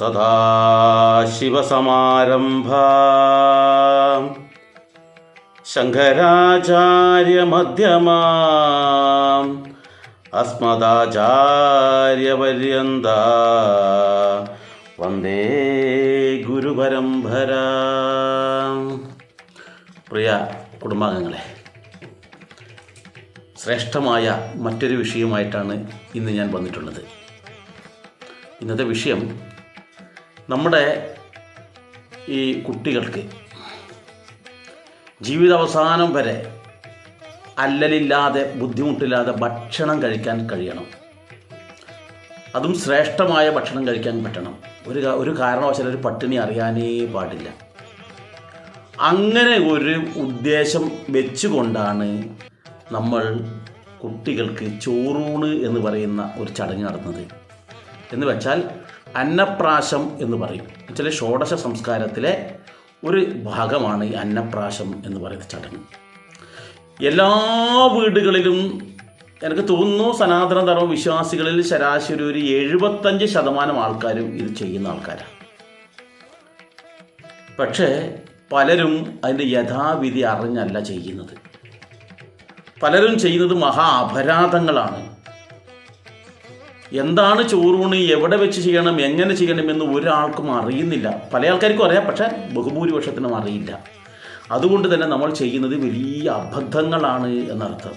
സദാശിവസമാരംഭാം ശങ്കരാചാര്യമധ്യമാം അസ്മദാചാര്യപര്യന്താം വന്ദേ ഗുരുപരമ്പരാം. പ്രിയ കുടുംബാംഗങ്ങളെ, ശ്രേഷ്ഠമായ മറ്റൊരു വിഷയമായിട്ടാണ് ഇന്ന് ഞാൻ വന്നിട്ടുള്ളത്. ഇന്നത്തെ വിഷയം നമ്മുടെ ഈ കുട്ടികൾക്ക് ജീവിതാവസാനം വരെ അല്ലലില്ലാതെ ബുദ്ധിമുട്ടില്ലാതെ ഭക്ഷണം കഴിക്കാൻ കഴിയണം. അതും ശ്രേഷ്ഠമായ ഭക്ഷണം കഴിക്കാൻ പറ്റണം. ഒരു കാരണവശാലും ഒരു പട്ടിണി അറിയാനേ പാടില്ല. അങ്ങനെ ഒരു ഉദ്ദേശം വെച്ചുകൊണ്ടാണ് നമ്മൾ കുട്ടികൾക്ക് ചോറൂണ് എന്ന് പറയുന്ന ഒരു ചടങ്ങ് നടത്തുന്നത്. എന്ന് വെച്ചാൽ അന്നപ്രാശം എന്ന് പറയും. ചില ഷോഡശ സംസ്കാരത്തിലെ ഒരു ഭാഗമാണ് ഈ അന്നപ്രാശം എന്ന് പറയുന്ന ചടങ്ങ്. എല്ലാ വീടുകളിലും എനിക്ക് തോന്നുന്നു സനാതന ധർമ്മ വിശ്വാസികളിൽ ശരാശരി ഒരു 75% ആൾക്കാരും ഇത് ചെയ്യുന്ന ആൾക്കാരാണ്. പക്ഷേ പലരും അതിൻ്റെ യഥാവിധി അറിഞ്ഞല്ല ചെയ്യുന്നത്. പലരും ചെയ്യുന്നത് മഹാ അപരാധങ്ങളാണ്. എന്താണ് ചോറൂണ്, എവിടെ വെച്ച് ചെയ്യണം, എങ്ങനെ ചെയ്യണമെന്ന് ഒരാൾക്കും അറിയുന്നില്ല. പല ആൾക്കാർക്കും അറിയാം, പക്ഷേ ബഹുഭൂരിപക്ഷത്തിനും അറിയില്ല. അതുകൊണ്ട് തന്നെ നമ്മൾ ചെയ്യുന്നത് വലിയ അബദ്ധങ്ങളാണ് എന്നർത്ഥം.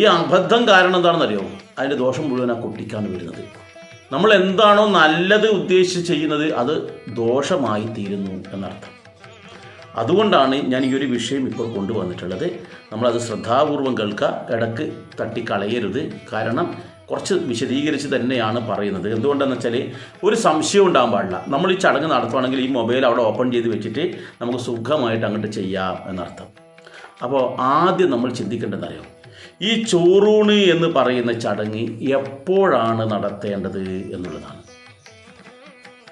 ഈ അബദ്ധം കാരണം എന്താണെന്നറിയോ? അതിൻ്റെ ദോഷം മുഴുവൻ ആ കുട്ടിക്കാണ് വരുന്നത്. നമ്മൾ എന്താണോ നല്ലത് ഉദ്ദേശിച്ച് ചെയ്യുന്നത് അത് ദോഷമായി തീരുന്നു എന്നർത്ഥം. അതുകൊണ്ടാണ് ഞാൻ ഈ ഒരു വിഷയം ഇപ്പോൾ കൊണ്ടുവന്നിട്ടുള്ളത്. നമ്മളത് ശ്രദ്ധാപൂർവം കേൾക്കുക, ഇടക്ക് തട്ടിക്കളയരുത്. കാരണം കുറച്ച് വിശദീകരിച്ച് തന്നെയാണ് പറയുന്നത്. എന്തുകൊണ്ടെന്ന് വെച്ചാൽ ഒരു സംശയം ഉണ്ടാകാൻ പാടില്ല. നമ്മൾ ഈ ചടങ്ങ് നടത്തുകയാണെങ്കിൽ ഈ മൊബൈൽ അവിടെ ഓപ്പൺ ചെയ്ത് വെച്ചിട്ട് നമുക്ക് സുഖമായിട്ട് അങ്ങോട്ട് ചെയ്യാം എന്നർത്ഥം. അപ്പോൾ ആദ്യം നമ്മൾ ചിന്തിക്കേണ്ടതറിയോ, ഈ ചോറൂണ് എന്ന് പറയുന്ന ചടങ്ങ് എപ്പോഴാണ് നടത്തേണ്ടത് എന്നുള്ളതാണ്.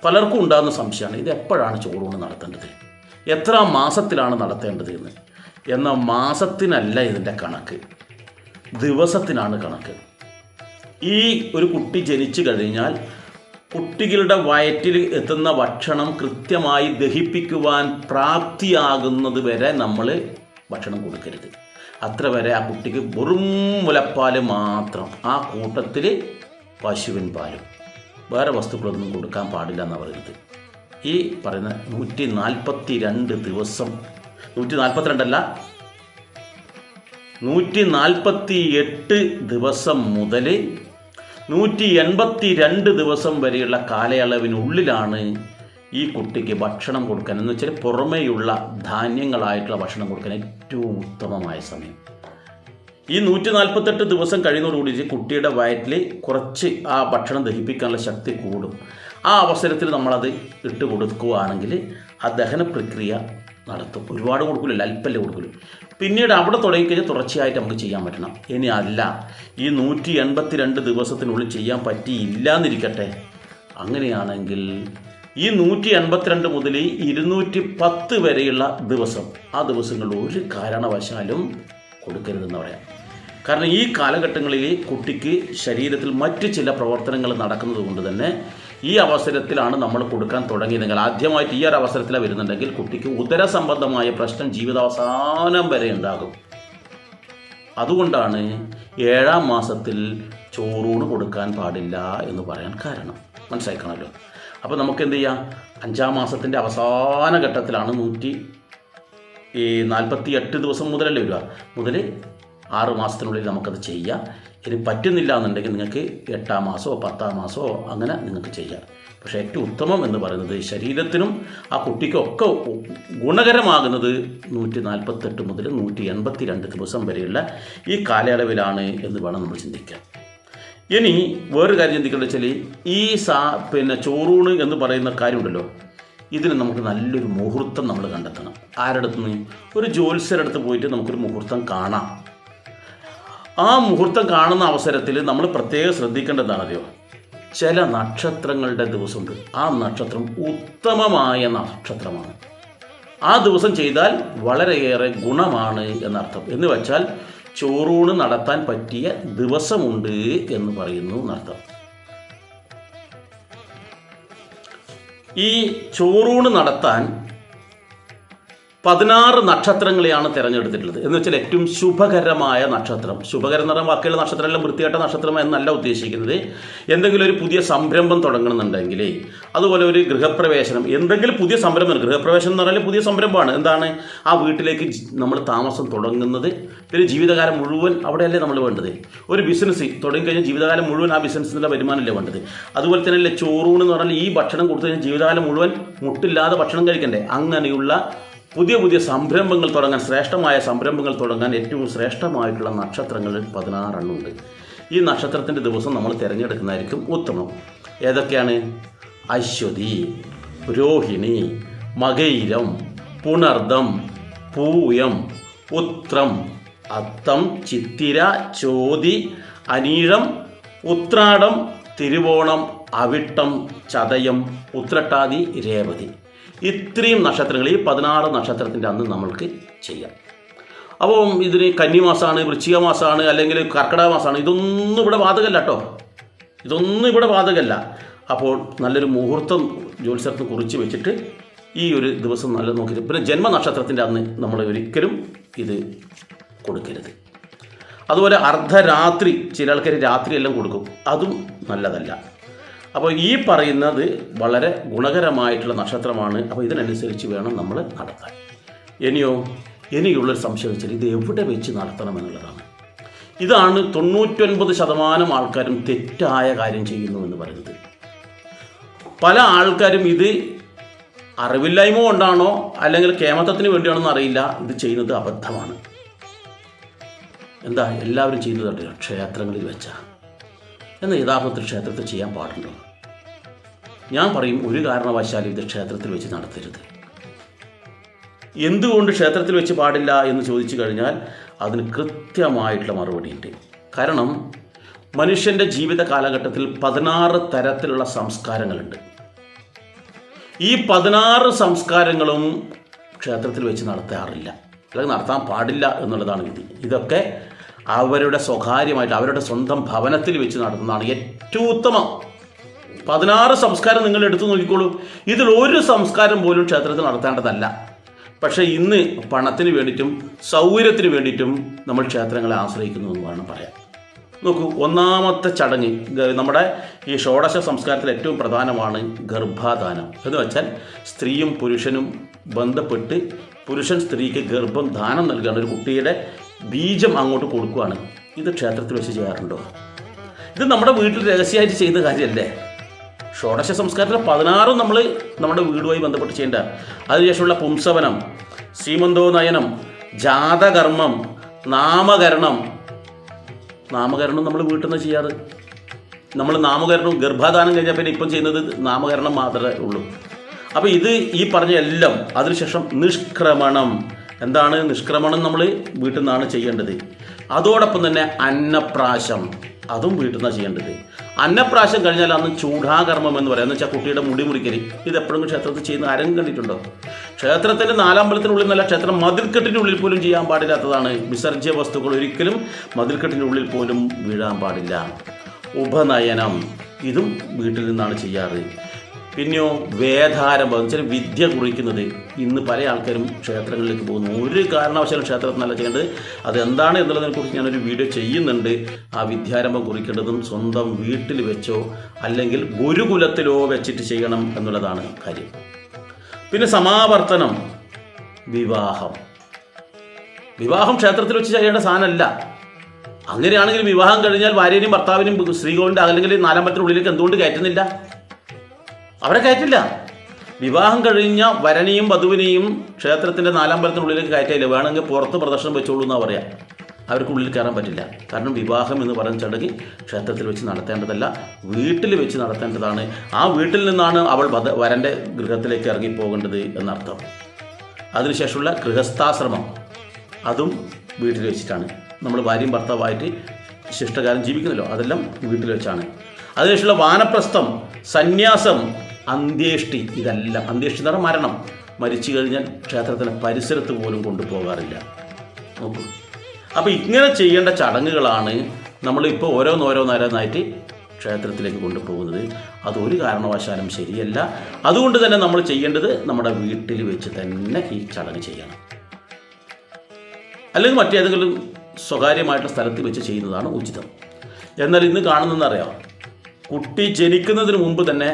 പലർക്കും ഉണ്ടാകുന്ന സംശയമാണ്, ഇത് എപ്പോഴാണ് ചോറൂണ് നടത്തേണ്ടത്, എത്ര മാസത്തിലാണ് നടത്തേണ്ടത് എന്ന്. എന്നാൽ മാസത്തിനല്ല ഇതിൻ്റെ കണക്ക്, ദിവസത്തിനാണ് കണക്ക്. ഈ ഒരു കുട്ടി ജനിച്ചു കഴിഞ്ഞാൽ കുട്ടികളുടെ വയറ്റിൽ എത്തുന്ന ഭക്ഷണം കൃത്യമായി ദഹിപ്പിക്കുവാൻ പ്രാപ്തിയാകുന്നത് വരെ നമ്മൾ ഭക്ഷണം കൊടുക്കരുത്. അത്ര വരെ ആ കുട്ടിക്ക് വെറും മുലപ്പാൽ മാത്രം, ആ കൂട്ടത്തിൽ പശുവിൻ പാലും, വേറെ വസ്തുക്കളൊന്നും കൊടുക്കാൻ പാടില്ല എന്നാണ് പറയുന്നത്. ഈ പറയുന്ന 142 ദിവസം, 142 അല്ല 148 ദിവസം മുതൽ 182 ദിവസം വരെയുള്ള കാലയളവിനുള്ളിലാണ് ഈ കുട്ടിക്ക് ഭക്ഷണം കൊടുക്കാൻ, എന്ന് വെച്ചാൽ പുറമേയുള്ള ധാന്യങ്ങളായിട്ടുള്ള ഭക്ഷണം കൊടുക്കാൻ ഏറ്റവും ഉത്തമമായ സമയം. ഈ 148 ദിവസം കഴിയുന്നതോടുകൂടി കുട്ടിയുടെ വയറ്റിൽ കുറച്ച് ആ ഭക്ഷണം ദഹിപ്പിക്കാനുള്ള ശക്തി കൂടും. ആ അവസരത്തിൽ നമ്മളത് ഇട്ട് കൊടുക്കുകയാണെങ്കിൽ ആ ദഹന പ്രക്രിയ നടത്തും. ഒരുപാട് കൊടുക്കില്ല, അല്പല്ലേ കൊടുക്കുള്ളൂ. പിന്നീട് അവിടെ തുടങ്ങിക്കഴിഞ്ഞാൽ തുടർച്ചയായിട്ട് നമുക്ക് ചെയ്യാൻ പറ്റണം. ഇനി അല്ല, ഈ 182 ദിവസത്തിനുള്ളിൽ ചെയ്യാൻ പറ്റിയില്ല എന്നിരിക്കട്ടെ, അങ്ങനെയാണെങ്കിൽ ഈ 182 മുതൽ 210 വരെയുള്ള ദിവസം, ആ ദിവസങ്ങളിൽ ഒരു കാരണവശാലും കൊടുക്കരുതെന്ന് പറയാം. കാരണം ഈ കാലഘട്ടങ്ങളിൽ കുട്ടിക്ക് ശരീരത്തിൽ മറ്റ് ചില പ്രവർത്തനങ്ങൾ നടക്കുന്നത് കൊണ്ട് തന്നെ ഈ അവസരത്തിലാണ് നമ്മൾ കൊടുക്കാൻ തുടങ്ങിയതെങ്കിൽ, ആദ്യമായിട്ട് ഈ ഒരു അവസരത്തിലാണ് വരുന്നുണ്ടെങ്കിൽ കുട്ടിക്ക് ഉദര സംബന്ധമായ പ്രശ്നം ജീവിതാവസാനം വരെ ഉണ്ടാകും. അതുകൊണ്ടാണ് 7-ാം മാസത്തിൽ ചോറൂണ് കൊടുക്കാൻ പാടില്ല എന്ന് പറയാൻ കാരണം. മനസ്സിലാക്കണമല്ലോ. അപ്പോൾ നമുക്ക് എന്ത് ചെയ്യാം, 5-ാം മാസത്തിൻ്റെ അവസാന ഘട്ടത്തിലാണ് 148 ദിവസം മുതലല്ലേ വരിക, മുതൽ 6 മാസത്തിനുള്ളിൽ നമുക്കത് ചെയ്യാം. ഇനി പറ്റുന്നില്ല എന്നുണ്ടെങ്കിൽ നിങ്ങൾക്ക് 8-ാം മാസമോ 10-ാം മാസമോ അങ്ങനെ നിങ്ങൾക്ക് ചെയ്യാം. പക്ഷേ ഏറ്റവും ഉത്തമം എന്ന് പറയുന്നത് ശരീരത്തിനും ആ കുട്ടിക്കൊക്കെ ഗുണകരമാകുന്നത് 148 മുതൽ 182 ദിവസം വരെയുള്ള ഈ കാലയളവിലാണ് എന്ന് വേണം നമ്മൾ ചിന്തിക്കാൻ. ഇനി വേറൊരു കാര്യം ചിന്തിക്കേണ്ടത് വെച്ചാൽ ഈ ചോറൂണ് എന്ന് പറയുന്ന കാര്യമുണ്ടല്ലോ, ഇതിന് നമുക്ക് നല്ലൊരു മുഹൂർത്തം നമ്മൾ കണ്ടെത്തണം. ആരടുത്ത് നിന്ന്? ഒരു ജ്യോത്സ്യരടുത്ത് പോയിട്ട് നമുക്കൊരു മുഹൂർത്തം കാണാം. ആ മുഹൂർത്തം കാണുന്ന അവസരത്തിൽ നമ്മൾ പ്രത്യേകം ശ്രദ്ധിക്കേണ്ടതാണല്ലോ, ചില നക്ഷത്രങ്ങളുടെ ദിവസമുണ്ട്. ആ നക്ഷത്രം ഉത്തമമായ നക്ഷത്രമാണ്. ആ ദിവസം ചെയ്താൽ വളരെയേറെ ഗുണമാണ് എന്നർത്ഥം. എന്ന് വെച്ചാൽ ചോറൂണ് നടത്താൻ പറ്റിയ ദിവസമുണ്ട് എന്ന് പറയുന്നു എന്നർത്ഥം. ഈ ചോറൂണ് നടത്താൻ 16 നക്ഷത്രങ്ങളെയാണ് തിരഞ്ഞെടുത്തിട്ടുള്ളത്. എന്ന് വെച്ചാൽ ഏറ്റവും ശുഭകരമായ നക്ഷത്രം. ശുഭകരം എന്ന് പറഞ്ഞാൽ ബാക്കിയുള്ള നക്ഷത്രമെല്ലാം വൃത്തികെട്ട നക്ഷത്രം എന്നല്ല ഉദ്ദേശിക്കുന്നത്. എന്തെങ്കിലും ഒരു പുതിയ സംരംഭം തുടങ്ങണമെന്നുണ്ടെങ്കിൽ, അതുപോലെ ഒരു ഗൃഹപ്രവേശനം, എന്തെങ്കിലും പുതിയ സംരംഭം. ഗൃഹപ്രവേശനം എന്ന് പറഞ്ഞാൽ പുതിയ സംരംഭമാണ്. എന്താണ്? ആ വീട്ടിലേക്ക് നമ്മൾ താമസം തുടങ്ങുന്നത്. പിന്നെ ജീവിതകാലം മുഴുവൻ അവിടെയല്ലേ നമ്മൾ വേണ്ടത്. ഒരു ബിസിനസ് തുടങ്ങിക്കഴിഞ്ഞാൽ ജീവിതകാലം മുഴുവൻ ആ ബിസിനസ്സിൻ്റെ വരുമാനമല്ലേ വേണ്ടത്. അതുപോലെ തന്നെയല്ലേ ചോറൂണ് എന്ന് പറഞ്ഞാൽ ഈ ഭക്ഷണം കൊടുത്തു കഴിഞ്ഞാൽ ജീവിതകാലം മുഴുവൻ മുട്ടില്ലാതെ ഭക്ഷണം കഴിക്കണ്ടേ. അങ്ങനെയുള്ള പുതിയ പുതിയ സംരംഭങ്ങൾ തുടങ്ങാൻ, ശ്രേഷ്ഠമായ സംരംഭങ്ങൾ തുടങ്ങാൻ ഏറ്റവും ശ്രേഷ്ഠമായിട്ടുള്ള നക്ഷത്രങ്ങൾ 16 ഉണ്ട്. ഈ നക്ഷത്രത്തിൻ്റെ ദിവസം നമ്മൾ തിരഞ്ഞെടുക്കുന്നതായിരിക്കും ഉത്തമം. ഏതൊക്കെയാണ്? അശ്വതി, രോഹിണി, മകയിരം, പുണർദം, പൂയം, ഉത്രം, അത്തം, ചിത്തിര, ചോതി, അനീഴം, ഉത്രാടം, തിരുവോണം, അവിട്ടം, ചതയം, ഉത്രട്ടാതി, രേവതി. ഇത്രയും നക്ഷത്രങ്ങൾ ഈ 16 നക്ഷത്രത്തിൻ്റെ അന്ന് നമ്മൾക്ക് ചെയ്യാം. അപ്പോൾ ഇതിന് കന്നിമാസമാണ്, വൃശ്ചിക മാസമാണ്, അല്ലെങ്കിൽ കർക്കിടക മാസമാണ്, ഇതൊന്നും ഇവിടെ ബാധകമല്ല കേട്ടോ. ഇതൊന്നും ഇവിടെ ബാധകമല്ല. അപ്പോൾ നല്ലൊരു മുഹൂർത്തം ജ്യോത്സ്യത്തിന് കുറിച്ച് വെച്ചിട്ട് ഈ ഒരു ദിവസം നല്ല നോക്കിയിട്ട്, പിന്നെ ജന്മനക്ഷത്രത്തിൻ്റെ അന്ന് നമ്മൾ ഒരിക്കലും ഇത് കൊടുക്കരുത്. അതുപോലെ അർദ്ധരാത്രി, ചില ആൾക്കാർ രാത്രിയെല്ലാം കൊടുക്കും, അതും നല്ലതല്ല. അപ്പോൾ ഈ പറയുന്നത് വളരെ ഗുണകരമായിട്ടുള്ള നക്ഷത്രമാണ്. അപ്പോൾ ഇതിനനുസരിച്ച് വേണം നമ്മൾ നടത്താൻ. എനിക്കുള്ളൊരു സംശയം വെച്ചാൽ ഇത് എവിടെ വെച്ച് നടത്തണമെന്നുള്ളതാണ്. ഇതാണ് 99% ആൾക്കാരും തെറ്റായ കാര്യം ചെയ്യുന്നു എന്ന് പറയുന്നത്. പല ആൾക്കാരും ഇത് അറിവില്ലായ്മ കൊണ്ടാണോ അല്ലെങ്കിൽ കേമത്വത്തിന് വേണ്ടിയാണെന്ന് അറിയില്ല, ഇത് ചെയ്യുന്നത് അബദ്ധമാണ്. എന്താ എല്ലാവരും ചെയ്യുന്നത്? ക്ഷേത്രങ്ങളിൽ വെച്ചാൽ. എന്നാൽ യഥാർത്ഥത്തിൽ ക്ഷേത്രത്തിൽ ചെയ്യാൻ പാടുണ്ടോ? ഞാൻ പറയും, ഒരു കാരണവശാലും ഇത് ക്ഷേത്രത്തിൽ വെച്ച് നടത്തരുത്. എന്തുകൊണ്ട് ക്ഷേത്രത്തിൽ വെച്ച് പാടില്ല എന്ന് ചോദിച്ചു കഴിഞ്ഞാൽ അതിന് കൃത്യമായിട്ടുള്ള മറുപടിയുണ്ട്. കാരണം മനുഷ്യൻ്റെ ജീവിത കാലഘട്ടത്തിൽ 16 തരത്തിലുള്ള സംസ്കാരങ്ങളുണ്ട്. ഈ 16 സംസ്കാരങ്ങളും ക്ഷേത്രത്തിൽ വെച്ച് നടത്താറില്ല, അല്ലെങ്കിൽ നടത്താൻ പാടില്ല എന്നുള്ളതാണ് വിധി. ഇതൊക്കെ അവരുടെ സ്വകാര്യമായിട്ട് അവരുടെ സ്വന്തം ഭവനത്തിൽ വെച്ച് നടത്തുന്നതാണ് ഏറ്റവും ഉത്തമം. 16 സംസ്കാരം നിങ്ങൾ എടുത്തു നോക്കിക്കോളൂ. ഇതിൽ ഒരു സംസ്കാരം പോലും ക്ഷേത്രത്തിൽ നടത്തേണ്ടതല്ല. പക്ഷേ ഇന്ന് പണത്തിന് വേണ്ടിയിട്ടും സൗകര്യത്തിന് വേണ്ടിയിട്ടും നമ്മൾ ക്ഷേത്രങ്ങളെ ആശ്രയിക്കുന്നു എന്ന് വേണം പറയാൻ. നോക്കൂ, ഒന്നാമത്തെ ചടങ്ങ് നമ്മുടെ ഈ ഷോഡശ സംസ്കാരത്തിൽ ഏറ്റവും പ്രധാനമാണ് ഗർഭാധാനം. എന്ന് വെച്ചാൽ സ്ത്രീയും പുരുഷനും ബന്ധപ്പെട്ട് പുരുഷൻ സ്ത്രീക്ക് ഗർഭം ദാനം നൽകുകയാണ്. ഒരു കുട്ടിയുടെ ബീജം അങ്ങോട്ട് കൊടുക്കുകയാണ്. ഇത് ക്ഷേത്രത്തിൽ വെച്ച് ചെയ്യാറുണ്ടോ? ഇത് നമ്മുടെ വീട്ടിൽ രഹസ്യമായിട്ട് ചെയ്യുന്ന കാര്യമല്ലേ? ഷോഡശ സംസ്കാരത്തിൽ 16 നമ്മൾ നമ്മുടെ വീടുമായി ബന്ധപ്പെട്ട് ചെയ്യേണ്ട. അതിനുശേഷമുള്ള പുംസവനം, സീമന്തോനയനം, ജാതകർമ്മം, നാമകരണം നമ്മൾ വീട്ടിൽ നിന്ന് ചെയ്യാറ്. നമ്മൾ നാമകരണം ഗർഭാധാനം കഴിഞ്ഞാൽ പിന്നെ ഇപ്പം ചെയ്യുന്നത് നാമകരണം മാത്രമേ ഉള്ളൂ. അപ്പോൾ ഇത് ഈ പറഞ്ഞ എല്ലാം. അതിനുശേഷം നിഷ്ക്രമണം. എന്താണ് നിഷ്ക്രമണം? നമ്മൾ വീട്ടിൽ നിന്നാണ് ചെയ്യേണ്ടത്. അതോടൊപ്പം തന്നെ അന്നപ്രാശം, അതും വീട്ടിൽ നിന്നാണ് ചെയ്യേണ്ടത്. അന്നപ്രാശം കഴിഞ്ഞാൽ അന്ന് ചൂടാകർമ്മം എന്ന് പറയാം. എന്ന് വെച്ചാൽ കുട്ടിയുടെ മുടി മുറിക്കല്. ഇതെപ്പോഴും ക്ഷേത്രത്തിൽ ചെയ്യുന്ന ആരും കണ്ടിട്ടുണ്ടോ? ക്ഷേത്രത്തിൻ്റെ 4 അമ്പലത്തിനുള്ളിൽ നിന്നല്ല, ക്ഷേത്രം മതിൽക്കെട്ടിൻ്റെ ഉള്ളിൽ പോലും ചെയ്യാൻ പാടില്ലാത്തതാണ്. വിസർജ്യ വസ്തുക്കൾ ഒരിക്കലും മതിൽക്കെട്ടിൻ്റെ ഉള്ളിൽ പോലും വീഴാൻ പാടില്ല. ഉപനയനം, ഇതും വീട്ടിൽ നിന്നാണ് ചെയ്യാറ്. പിന്നെയോ വേദാരംഭം എന്ന് വെച്ചാൽ വിദ്യ കുറിക്കുന്നത്. ഇന്ന് പല ആൾക്കാരും ക്ഷേത്രങ്ങളിലേക്ക് പോകുന്നു. ഒരു കാരണവശാലും ക്ഷേത്രത്തിൽ നല്ല ചെയ്യേണ്ടത്. അതെന്താണ് എന്നുള്ളതിനെക്കുറിച്ച് ഞാനൊരു വീഡിയോ ചെയ്യുന്നുണ്ട്. ആ വിദ്യാരംഭം കുറിക്കേണ്ടതും സ്വന്തം വീട്ടിൽ വെച്ചോ അല്ലെങ്കിൽ ഗുരുകുലത്തിലോ വെച്ചിട്ട് ചെയ്യണം എന്നുള്ളതാണ് കാര്യം. പിന്നെ സമാവർത്തനം, വിവാഹം ക്ഷേത്രത്തിൽ വെച്ച് ചെയ്യേണ്ട സാധനമല്ല. അങ്ങനെയാണെങ്കിൽ വിവാഹം കഴിഞ്ഞാൽ ഭാര്യനെയും ഭർത്താവിനെയും സ്ത്രീകളുടെ അല്ലെങ്കിൽ 4 അമ്പലത്തിനുള്ളിലേക്ക് എന്തുകൊണ്ട് കയറ്റുന്നില്ല? അവരെ കയറ്റില്ല. വിവാഹം കഴിഞ്ഞ വരനെയും വധുവിനെയും ക്ഷേത്രത്തിൻ്റെ 4 അമ്പലത്തിനുള്ളിലേക്ക് കയറ്റില്ല. വേണമെങ്കിൽ പുറത്ത് പ്രദർശനം വെച്ചോളൂ എന്നാണ് പറയാം. അവർക്കുള്ളിൽ കയറാൻ പറ്റില്ല. കാരണം വിവാഹം എന്ന് പറയുന്ന ചടങ്ങ് ക്ഷേത്രത്തിൽ വെച്ച് നടത്തേണ്ടതല്ല, വീട്ടിൽ വെച്ച് നടത്തേണ്ടതാണ്. ആ വീട്ടിൽ നിന്നാണ് അവൾ വരൻ്റെ ഗൃഹത്തിലേക്ക് ഇറങ്ങിപ്പോകേണ്ടത് എന്നർത്ഥം. അതിനുശേഷമുള്ള ഗൃഹസ്ഥാശ്രമം അതും വീട്ടിൽ വെച്ചിട്ടാണ്. നമ്മൾ ഭാര്യയും ഭർത്താവായിട്ട് ശിഷ്ടകാലം ജീവിക്കുന്നല്ലോ, അതെല്ലാം വീട്ടിൽ വെച്ചാണ്. അതിനുശേഷമുള്ള വാനപ്രസ്ഥം, സന്യാസം, അന്ത്യേഷ്ടി, ഇതെല്ലാം അന്ത്യേഷ്ടി എന്ന് പറഞ്ഞാൽ മരണം. മരിച്ചു കഴിഞ്ഞാൽ ക്ഷേത്രത്തിൻ്റെ പരിസരത്ത് പോലും കൊണ്ടുപോകാറില്ല. നോക്കൂ, അപ്പോൾ ഇങ്ങനെ ചെയ്യേണ്ട ചടങ്ങുകളാണ് നമ്മളിപ്പോൾ ഓരോന്നോരോന്നായിട്ട് ക്ഷേത്രത്തിലേക്ക് കൊണ്ടുപോകുന്നത്. അതൊരു കാരണവശാലും ശരിയല്ല. അതുകൊണ്ട് തന്നെ നമ്മൾ ചെയ്യേണ്ടത് നമ്മുടെ വീട്ടിൽ വെച്ച് തന്നെ ഈ ചടങ്ങ് ചെയ്യണം. അല്ലെങ്കിൽ മറ്റേതെങ്കിലും സ്വകാര്യമായിട്ടുള്ള സ്ഥലത്ത് വെച്ച് ചെയ്യുന്നതാണ് ഉചിതം. എന്നാൽ ഇന്ന് കാണുന്നതെന്നറിയാം, കുട്ടി ജനിക്കുന്നതിന് മുമ്പ് തന്നെ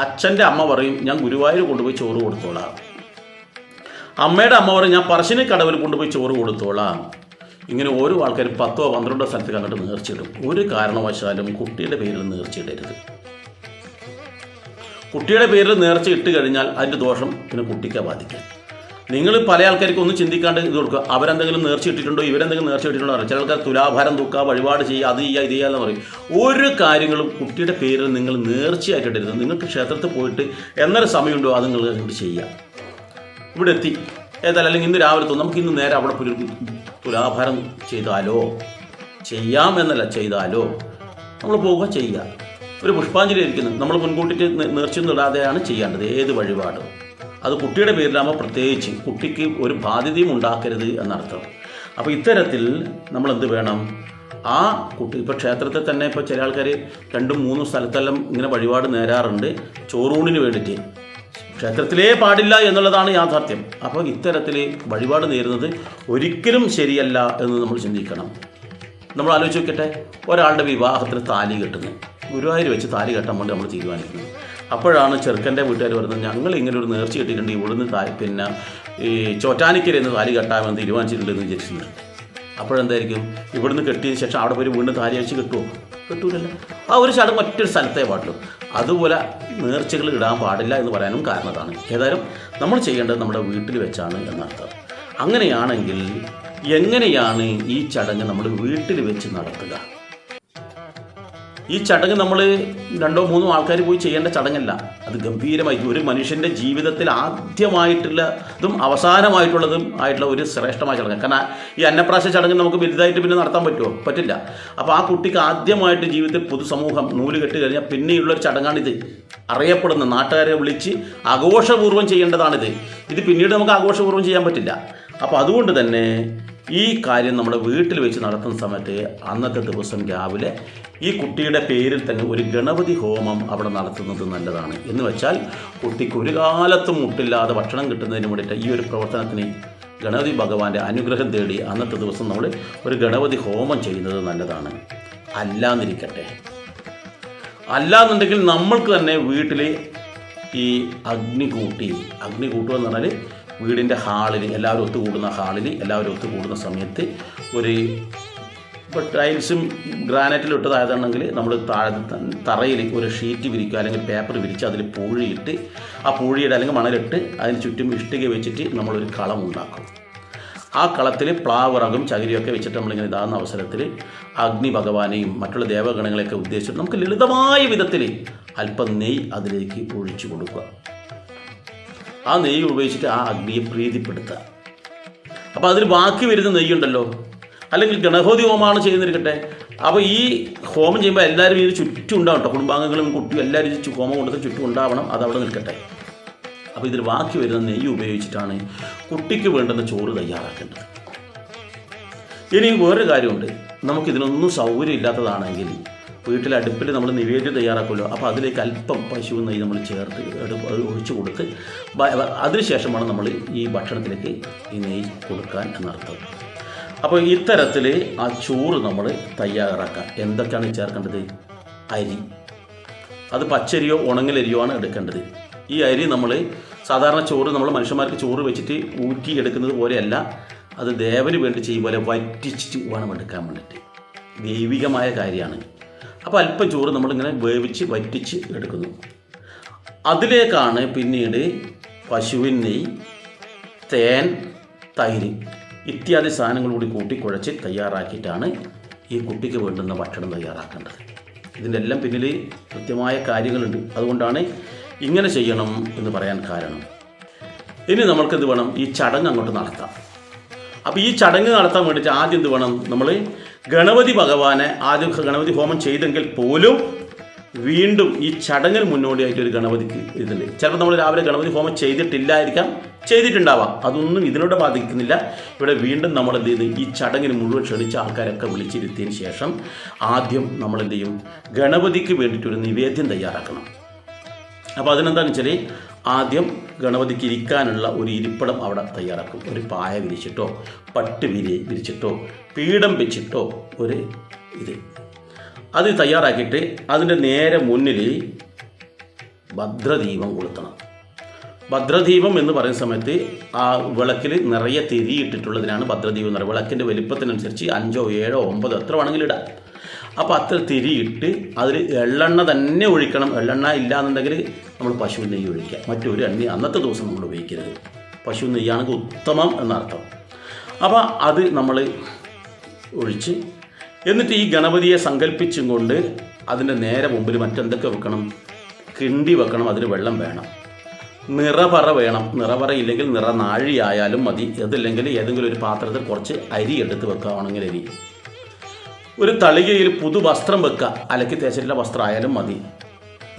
അച്ഛൻ്റെ അമ്മ പറയും ഞാൻ ഗുരുവായൂർ കൊണ്ടുപോയി ചോറ് കൊടുത്തോളാം, അമ്മയുടെ അമ്മ പറയും ഞാൻ പറശ്ശിനിക്കടവിൽ കൊണ്ടുപോയി ചോറ് കൊടുത്തോളാം. ഇങ്ങനെ ഓരോ ആൾക്കാരും 10 or 12 സ്ഥലത്തേക്ക് അങ്ങോട്ട് നേർച്ചയിടും. ഒരു കാരണവശാലും കുട്ടിയുടെ പേരിൽ നേർച്ചയിടരുത്. കുട്ടിയുടെ പേരിൽ നേർച്ച ഇട്ട് കഴിഞ്ഞാൽ അതിൻ്റെ ദോഷം പിന്നെ കുട്ടിക്ക് ബാധിക്കാം. നിങ്ങൾ പല ആൾക്കാർക്ക് ഒന്നും ചിന്തിക്കാണ്ട് ഇത് കൊടുക്കുക, അവരെന്തെങ്കിലും നേർച്ച ഇട്ടിട്ടുണ്ടോ, ഇവരെന്തെങ്കിലും നേർച്ച ഇട്ടിട്ടുണ്ടോ അറിയാം. ചില ആൾക്കാർ തുലാഭാരം തൂക്കുക, വഴിപാട് ചെയ്യുക, അത് ചെയ്യുക, ഇത് ചെയ്യുക എന്ന് പറയും. ഒരു കാര്യങ്ങളും കുട്ടിയുടെ പേരിൽ നിങ്ങൾ നേർച്ചയായിട്ടിടരുത്. നിങ്ങൾക്ക് ക്ഷേത്രത്തിൽ പോയിട്ട് എന്നൊരു സമയമുണ്ടോ അത് നിങ്ങൾ അങ്ങോട്ട് ചെയ്യുക. ഇവിടെ എത്തി ഏതായാലും അല്ലെങ്കിൽ ഇന്ന് രാവിലെ തോന്നും നമുക്ക് ഇന്ന് നേരെ അവിടെ പോയി തുലാഭാരം ചെയ്താലോ, ചെയ്യാം എന്നല്ല ചെയ്താലോ, നമ്മൾ പോവുക ചെയ്യുക. ഒരു പുഷ്പാഞ്ജലി ഇരിക്കുന്നു, നമ്മൾ മുൻകൂട്ടിട്ട് നേർച്ചയൊന്നും ഇടാതെയാണ് ചെയ്യേണ്ടത് ഏത് വഴിപാടും. അത് കുട്ടിയുടെ പേരിലാകുമ്പോൾ പ്രത്യേകിച്ച് കുട്ടിക്ക് ഒരു ബാധ്യതയും ഉണ്ടാക്കരുത് എന്നർത്ഥം. അപ്പോൾ ഇത്തരത്തിൽ നമ്മൾ എന്ത് വേണം, ആ കുട്ടി ഇപ്പോൾ ക്ഷേത്രത്തിൽ തന്നെ ഇപ്പോൾ ചില ആൾക്കാർ 2-3 സ്ഥലത്തെല്ലാം ഇങ്ങനെ വഴിപാട് നേരാറുണ്ട് ചോറൂണിന് വേണ്ടിയിട്ട്. ക്ഷേത്രത്തിലേ പാടില്ല എന്നുള്ളതാണ് യാഥാർത്ഥ്യം. അപ്പോൾ ഇത്തരത്തിൽ വഴിപാട് നേരുന്നത് ഒരിക്കലും ശരിയല്ല എന്ന് നമ്മൾ ചിന്തിക്കണം. നമ്മൾ ആലോചിച്ച് നോക്കട്ടെ, ഒരാളുടെ വിവാഹത്തിന് താലി കെട്ടുന്നത്, ഗുരുവായൂർ വെച്ച് താലി കെട്ടാൻ വേണ്ടി നമ്മൾ തീരുമാനിക്കുന്നത്. അപ്പോഴാണ് ചെറുക്കൻ്റെ വീട്ടുകാർ പറയുന്നത് ഞങ്ങൾ ഇങ്ങനെ ഒരു നേർച്ച കെട്ടിയിട്ടുണ്ട്, ഇവിടുന്ന് പിന്നെ ഈ ചോറ്റാനിക്കരയിൽ നിന്ന് താലി കെട്ടാമെന്ന് തീരുമാനിച്ചിട്ടുണ്ടെന്ന് വിചാരിച്ചിട്ടുണ്ട്. അപ്പോഴെന്തായിരിക്കും, ഇവിടുന്ന് കെട്ടിയതിന് ശേഷം അവിടെ പോയി വീണ്ടും താലി അഴിച്ച് കിട്ടുമോ? കിട്ടൂലല്ലോ. ആ ഒരു ചടങ്ങ് മറ്റൊരു സ്ഥലത്തേ പാടുള്ളൂ. അതുപോലെ നേർച്ചകൾ ഇടാൻ പാടില്ല എന്ന് പറയാനും കാരണതാണ്. ഏതായാലും നമ്മൾ ചെയ്യേണ്ടത് നമ്മുടെ വീട്ടിൽ വെച്ചാണ് എന്നർത്ഥം. അങ്ങനെയാണെങ്കിൽ എങ്ങനെയാണ് ഈ ചടങ്ങ് നമ്മൾ വീട്ടിൽ വെച്ച് നടത്തുക? ഈ ചടങ്ങ് നമ്മൾ 2-3 ആൾക്കാർ പോയി ചെയ്യേണ്ട ചടങ്ങല്ല. അത് ഗംഭീരമായി ഒരു മനുഷ്യൻ്റെ ജീവിതത്തിൽ ആദ്യമായിട്ടുള്ളതും അവസാനമായിട്ടുള്ളതും ആയിട്ടുള്ള ഒരു ശ്രേഷ്ഠമായ ചടങ്ങ്. കാരണം ഈ അന്നപ്രാശ ചടങ്ങ് നമുക്ക് വലുതായിട്ട് പിന്നെ നടത്താൻ പറ്റുമോ? പറ്റില്ല. അപ്പോൾ ആ കുട്ടിക്ക് ആദ്യമായിട്ട് ജീവിതത്തിൽ പൊതുസമൂഹം നൂല് കെട്ട് കഴിഞ്ഞാൽ പിന്നെയുള്ളൊരു ചടങ്ങാണിത്. അറിയപ്പെടുന്ന നാട്ടുകാരെ വിളിച്ച് ആഘോഷപൂർവ്വം ചെയ്യേണ്ടതാണിത്. ഇത് പിന്നീട് നമുക്ക് ആഘോഷപൂർവ്വം ചെയ്യാൻ പറ്റില്ല. അപ്പോൾ അതുകൊണ്ട് തന്നെ ഈ കാര്യം നമ്മുടെ വീട്ടിൽ വെച്ച് നടത്തുന്ന സമയത്ത് അന്നത്തെ ദിവസം രാവിലെ ഈ കുട്ടിയുടെ പേരിൽ തന്നെ ഒരു ഗണപതി ഹോമം അവിടെ നടത്തുന്നത് നല്ലതാണ്. എന്ന് വെച്ചാൽ കുട്ടിക്ക് ഒരു കാലത്തും മുട്ടില്ലാതെ ഭക്ഷണം കിട്ടുന്നതിന് വേണ്ടിയിട്ട് ഈ ഒരു പ്രവർത്തനത്തിന് ഗണപതി ഭഗവാന്റെ അനുഗ്രഹം തേടി അന്നത്തെ ദിവസം നമ്മൾ ഒരു ഗണപതി ഹോമം ചെയ്യുന്നത് നല്ലതാണ്. അല്ലാന്നിരിക്കട്ടെ, അല്ലാന്നുണ്ടെങ്കിൽ നമ്മൾക്ക് തന്നെ വീട്ടിൽ ഈ അഗ്നി കൂട്ടുക എന്ന് പറഞ്ഞാൽ വീടിൻ്റെ ഹാളിൽ എല്ലാവരും ഒത്തുകൂടുന്ന എല്ലാവരും ഒത്തുകൂടുന്ന സമയത്ത് ഒരു ഇപ്പോൾ ടൈൽസും ഗ്രാനൈറ്റിലും ഇട്ടതായതാണെങ്കിൽ നമ്മൾ തറയിൽ ഒരു ഷീറ്റ് വിരിക്കുക അല്ലെങ്കിൽ പേപ്പർ വിരിച്ച് അതിൽ പൂഴിയിട്ട് ആ പൂഴിയുടെ അല്ലെങ്കിൽ മണലിട്ട് അതിന് ചുറ്റും ഇഷ്ടിക വെച്ചിട്ട് നമ്മളൊരു കളം ഉണ്ടാക്കും. ആ കളത്തിൽ പ്ലാവിറകും ചകിരിയൊക്കെ വെച്ചിട്ട് നമ്മളിങ്ങനെ ഇതാകുന്ന അവസരത്തിൽ അഗ്നി ഭഗവാനെയും മറ്റുള്ള ദേവഗണങ്ങളെയൊക്കെ ഉദ്ദേശിച്ചിട്ട് നമുക്ക് ലളിതമായ വിധത്തിൽ അല്പം നെയ്യ് അതിലേക്ക് ഒഴിച്ചു കൊടുക്കുക. ആ നെയ്യ് ഉപയോഗിച്ചിട്ട് ആ അഗ്നിയെ പ്രീതിപ്പെടുത്തുക. അപ്പോൾ അതിൽ ബാക്കി വരുന്ന നെയ്യുണ്ടല്ലോ, അല്ലെങ്കിൽ ഗണപതി ഹോമമാണ് ചെയ്യുന്നിരിക്കട്ടെ, അപ്പോൾ ഈ ഹോമം ചെയ്യുമ്പോൾ എല്ലാവരും ഇതിന് ചുറ്റും ഉണ്ടാവും കേട്ടോ, കുടുംബാംഗങ്ങളും കുട്ടിയും എല്ലാവരും ഇത് ഹോമം കൊണ്ടത് ചുറ്റും ഉണ്ടാവണം, അതവിടെ നിൽക്കട്ടെ. അപ്പോൾ ഇതിൽ ബാക്കി വരുന്ന നെയ്യ് ഉപയോഗിച്ചിട്ടാണ് കുട്ടിക്ക് വേണ്ടുന്ന ചോറ് തയ്യാറാക്കേണ്ടത്. ഇനി വേറൊരു കാര്യമുണ്ട്, നമുക്കിതിനൊന്നും സൗകര്യം ഇല്ലാത്തതാണെങ്കിൽ വീട്ടിലെ അടുപ്പിൽ നമ്മൾ നിവേദ്യം തയ്യാറാക്കുമല്ലോ, അപ്പോൾ അതിലേക്ക് അല്പം പശു നെയ്യ് നമ്മൾ ചേർത്ത് ഒഴിച്ചു കൊടുത്ത് അതിനുശേഷമാണ് നമ്മൾ ഈ ഭക്ഷണത്തിലേക്ക് ഈ നെയ്യ് കൊടുക്കാൻ എന്നർത്ഥം. അപ്പോൾ ഇത്തരത്തിൽ ആ ചോറ് നമ്മൾ തയ്യാറാക്കാം. എന്തൊക്കെയാണ് ചേർക്കേണ്ടത്? അരി, അത് പച്ചരിയോ ഉണങ്ങലരിയോ ആണ് എടുക്കേണ്ടത്. ഈ അരി നമ്മൾ സാധാരണ ചോറ് നമ്മൾ മനുഷ്യന്മാർക്ക് ചോറ് വെച്ചിട്ട് ഊറ്റി എടുക്കുന്നത് പോലെയല്ല, അത് ദേവന് വേണ്ടി ചെയ്യും പോലെ വറ്റിച്ചിട്ട് വേണം എടുക്കാൻ വേണ്ടിയിട്ട്. ദൈവികമായ കാര്യമാണ്. അപ്പോൾ അല്പം ചോറ് നമ്മളിങ്ങനെ വേവിച്ച് വറ്റിച്ച് എടുക്കുന്നു. അതിലേക്കാണ് പിന്നീട് പശുവിൻ നെയ്യ്, തേൻ, തൈര് ഇത്യാദി സാധനങ്ങൾ കൂടി കൂട്ടിക്കുഴച്ച് തയ്യാറാക്കിയിട്ടാണ് ഈ കുട്ടിക്ക് വേണ്ടുന്ന ഭക്ഷണം തയ്യാറാക്കേണ്ടത്. ഇതിൻ്റെ എല്ലാം പിന്നിൽ കൃത്യമായ കാര്യങ്ങളുണ്ട്. അതുകൊണ്ടാണ് ഇങ്ങനെ ചെയ്യണം എന്ന് പറയാൻ കാരണം. ഇനി നമ്മൾക്ക് എന്ത് വേണം? ഈ ചടങ്ങ് അങ്ങോട്ട് നടത്താം. അപ്പോൾ ഈ ചടങ്ങ് നടത്താൻ വേണ്ടിയിട്ട് ആദ്യം എന്ത് വേണം? നമ്മൾ ഗണപതി ഭഗവാനെ ആദ്യം ഗണപതി ഹോമം ചെയ്തെങ്കിൽ പോലും വീണ്ടും ഈ ചടങ്ങിന് മുന്നോടിയായിട്ട് ഒരു ഗണപതിക്ക് ഇതുണ്ട്. ചിലപ്പോൾ നമ്മൾ രാവിലെ ഗണപതി ഹോമം ചെയ്തിട്ടില്ലായിരിക്കാം, ചെയ്തിട്ടുണ്ടാവാം. അതൊന്നും ഇതിനോട് ബാധിക്കുന്നില്ല. ഇവിടെ വീണ്ടും നമ്മൾ എന്ത് ചെയ്ത് ഈ ചടങ്ങിന് മുഴുവൻ ക്ഷണിച്ച ആൾക്കാരൊക്കെ വിളിച്ചിരുത്തിയതിന് ശേഷം ആദ്യം നമ്മൾ എന്ത് ചെയ്യും? ഗണപതിക്ക് വേണ്ടിയിട്ടൊരു നിവേദ്യം തയ്യാറാക്കണം. അപ്പോൾ അതിനെന്താണെന്ന് വെച്ചാൽ ആദ്യം ഗണപതിക്ക് ഇരിക്കാനുള്ള ഒരു ഇരിപ്പിടം അവിടെ തയ്യാറാക്കും. ഒരു പായ വിരിച്ചിട്ടോ പട്ട് വിരിച്ചിട്ടോ പീഠം വെച്ചിട്ടോ ഒരു ഇത് അത് തയ്യാറാക്കിയിട്ട് അതിൻ്റെ നേരെ മുന്നിൽ ഭദ്രദീപം കൊളുത്തണം. ഭദ്രദീപം എന്ന് പറയുന്ന സമയത്ത് ആ വിളക്കിൽ നിറയെ തിരിയിട്ടിട്ടുള്ളതിനാണ് ഭദ്രദീപം എന്ന് പറയുന്നത്. വിളക്കിൻ്റെ വലിപ്പത്തിനനുസരിച്ച് 5, 7, 9 എത്ര വേണമെങ്കിലും ഇടാം. അപ്പോൾ അത്ര തിരിയിട്ട് അതിൽ എള്ളെണ്ണ തന്നെ ഒഴിക്കണം. എള്ളെണ്ണ ഇല്ലയെന്നുണ്ടെങ്കിൽ നമ്മൾ പശു നെയ്യ് ഒഴിക്കുക. മറ്റൊരു എണ്ണ അന്നത്തെ ദിവസം നമ്മൾ ഉപയോഗിക്കരുത്. പശു നെയ്യാണെങ്കിൽ ഉത്തമം എന്നർത്ഥം. അപ്പോൾ അത് നമ്മൾ ഒഴിച്ച് എന്നിട്ട് ഈ ഗണപതിയെ സങ്കല്പിച്ചും കൊണ്ട് അതിൻ്റെ നേരെ മുമ്പിൽ മറ്റെന്തൊക്കെ വെക്കണം? കിണ്ടി വെക്കണം. അതിന് വെള്ളം വേണം. നിറപറ വേണം. നിറപറയില്ലെങ്കിൽ നിറനാഴിയായാലും മതി. അതില്ലെങ്കിൽ ഏതെങ്കിലും ഒരു പാത്രത്തിൽ കുറച്ച് അരി എടുത്ത് വെക്കുക. ഉണങ്ങിയ അരി. ഒരു തളികയിൽ പുതുവസ്ത്രം വെക്കുക. അലക്കി തേച്ചിട്ടുള്ള വസ്ത്രം ആയാലും മതി.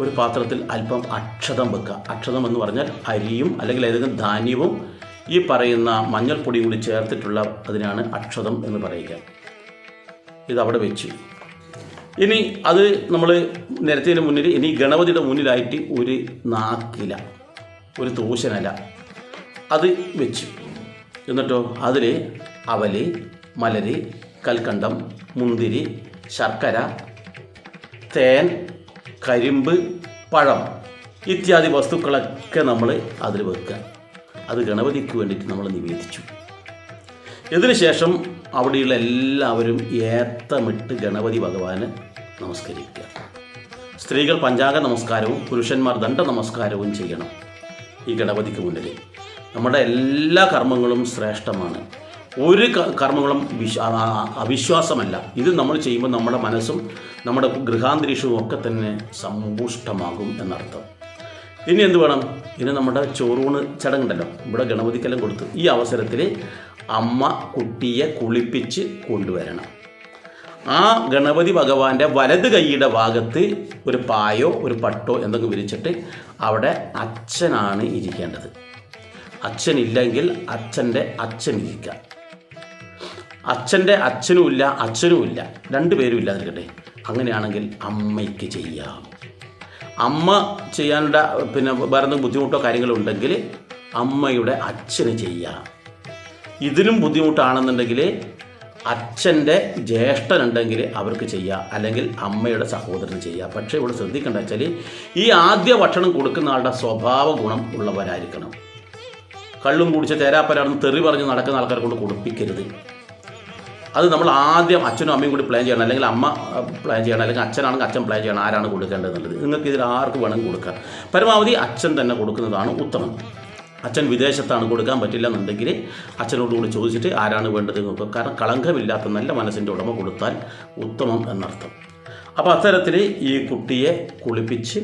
ഒരു പാത്രത്തിൽ അല്പം അക്ഷതം വെക്കുക. അക്ഷതം എന്ന് പറഞ്ഞാൽ അരിയും അല്ലെങ്കിൽ ഏതെങ്കിലും ധാന്യവും ഈ പറയുന്ന മഞ്ഞൾപ്പൊടിയും കൂടി ചേർത്തിട്ടുള്ള അതിനാണ് അക്ഷതം എന്ന് പറയുക. ഇതവിടെ വെച്ചു. ഇനി അത് നമ്മൾ നിരത്തിയതിന് മുന്നിൽ ഇനി ഗണപതിയുടെ മുന്നിലായിട്ട് ഒരു നാക്കില, ഒരു തൂശനല അത് വെച്ചു. എന്നിട്ടോ അതിൽ അവല്, മലര്, കൽക്കണ്ടം, മുന്തിരി, ശർക്കര, തേൻ, കരിമ്പ്, പഴം ഇത്യാദി വസ്തുക്കളൊക്കെ നമ്മൾ അതിൽ വെക്കുക. അത് ഗണപതിക്ക് വേണ്ടിയിട്ട് നമ്മൾ നിവേദിച്ചു. ഇതിന് ശേഷം അവിടെയുള്ള എല്ലാവരും ഏത്തമിട്ട് ഗണപതി ഭഗവാന് നമസ്കരിക്കുക. സ്ത്രീകൾ പഞ്ചാംഗ നമസ്കാരവും പുരുഷന്മാർ ദണ്ഡ നമസ്കാരവും ചെയ്യണം ഈ ഗണപതിക്ക് മുന്നിൽ. നമ്മുടെ എല്ലാ കർമ്മങ്ങളും ശ്രേഷ്ഠമാണ്. ഒരു കർമ്മങ്ങളും അവിശ്വാസമല്ല. ഇത് നമ്മൾ ചെയ്യുമ്പോൾ നമ്മുടെ മനസ്സും നമ്മുടെ ഗൃഹാന്തരീക്ഷവും ഒക്കെ തന്നെ സമ്പുഷ്ടമാകും എന്നർത്ഥം. ഇനി എന്ത് വേണം? ഇനി നമ്മുടെ ചോറൂണ് ചടങ്ങുണ്ടല്ലോ, ഇവിടെ ഗണപതിക്കെല്ലാം കൊടുത്തു. ഈ അവസരത്തിൽ അമ്മ കുട്ടിയെ കുളിപ്പിച്ച് കൊണ്ടുവരണം. ആ ഗണപതി ഭഗവാന്റെ വലത് കൈയുടെ ഭാഗത്ത് ഒരു പായോ ഒരു പട്ടോ എന്തെങ്കിലും വിരിച്ചിട്ട് അവിടെ അച്ഛനാണ് ഇരിക്കേണ്ടത്. അച്ഛനില്ലെങ്കിൽ അച്ഛൻ്റെ അച്ഛൻ ഇരിക്കുക. അച്ഛൻ്റെ അച്ഛനുമില്ല അച്ഛനുമില്ല, രണ്ടുപേരും ഇല്ലാതിരിക്കട്ടെ. അങ്ങനെയാണെങ്കിൽ അമ്മയ്ക്ക് ചെയ്യാം. അമ്മ ചെയ്യാനുള്ള വേറെ എന്തെങ്കിലും ബുദ്ധിമുട്ടോ കാര്യങ്ങളോ ഉണ്ടെങ്കിൽ അമ്മയുടെ അച്ഛന് ചെയ്യാം. ഇതിലും ബുദ്ധിമുട്ടാണെന്നുണ്ടെങ്കിൽ അച്ഛൻ്റെ ജ്യേഷ്ഠനുണ്ടെങ്കിൽ അവർക്ക് ചെയ്യാം, അല്ലെങ്കിൽ അമ്മയുടെ സഹോദരന് ചെയ്യാം. പക്ഷേ ഇവിടെ ശ്രദ്ധിക്കേണ്ട വെച്ചാൽ ഈ ആദ്യ ഭക്ഷണം കൊടുക്കുന്ന ആളുടെ സ്വഭാവ ഗുണം ഉള്ളവരായിരിക്കണം. കള്ളും കുടിച്ച് തേരാപ്പരാണെന്ന് തെറി പറഞ്ഞ് നടക്കുന്ന ആൾക്കാരെ കൊണ്ട് കൊടുപ്പിക്കരുത്. അത് നമ്മൾ ആദ്യം അച്ഛനും അമ്മയും കൂടി പ്ലാൻ ചെയ്യണം, അല്ലെങ്കിൽ അമ്മ പ്ലാൻ ചെയ്യണം, അല്ലെങ്കിൽ അച്ഛനാണെങ്കിൽ അച്ഛൻ പ്ലാൻ ചെയ്യണം ആരാണ് കൊടുക്കേണ്ടതെന്നുള്ളത്. നിങ്ങൾക്ക് ഇതിൽ ആർക്ക് വേണമെങ്കിൽ കൊടുക്കാം. പരമാവധി അച്ഛൻ തന്നെ കൊടുക്കുന്നതാണ് ഉത്തമം. അച്ഛൻ വിദേശത്താണ്, കൊടുക്കാൻ പറ്റില്ല എന്നുണ്ടെങ്കിൽ അച്ഛനോട് കൂടി ചോദിച്ചിട്ട് ആരാണ് വേണ്ടത് നോക്കുക. കാരണം കളങ്കമില്ലാത്ത നല്ല മനസ്സിൻ്റെ ഉടമ കൊടുത്താൽ ഉത്തമം എന്നർത്ഥം. അപ്പോൾ അത്തരത്തിൽ ഈ കുട്ടിയെ കുളിപ്പിച്ച്